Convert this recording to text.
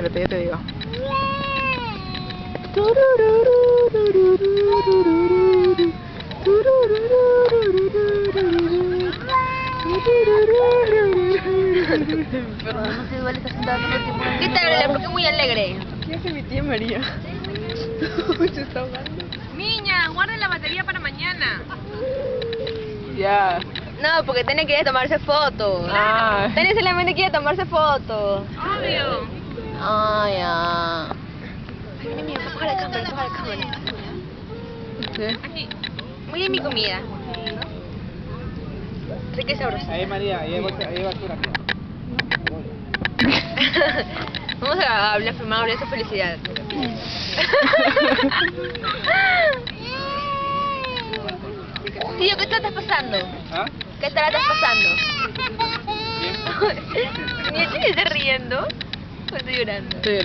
Espérate, yo te digo. Pero no sé, igual está sentada todo el tiempo. ¿Qué tal, Lola? Porque es muy alegre. ¿Qué hace mi tía María? Se está ahogando. Niña, guarda la batería para mañana. Ya. No, porque Tene quiere tomarse fotos. Ah. Tene solamente quiere tomarse fotos. Obvio. Ay, ya. Ay, mira, apaga la cámara, apaga la cámara. ¿Qué? Aquí. Muy bien mi comida. Rica y sabrosa. Ahí María, ahí hay basura. Vamos a hablar, filmar de su felicidad. Tío, ¿qué te estás pasando? ¿Ah? ¿Qué te la estás pasando? Bien. ¿Ni el tío está riendo? ¿O estoy llorando? Sí.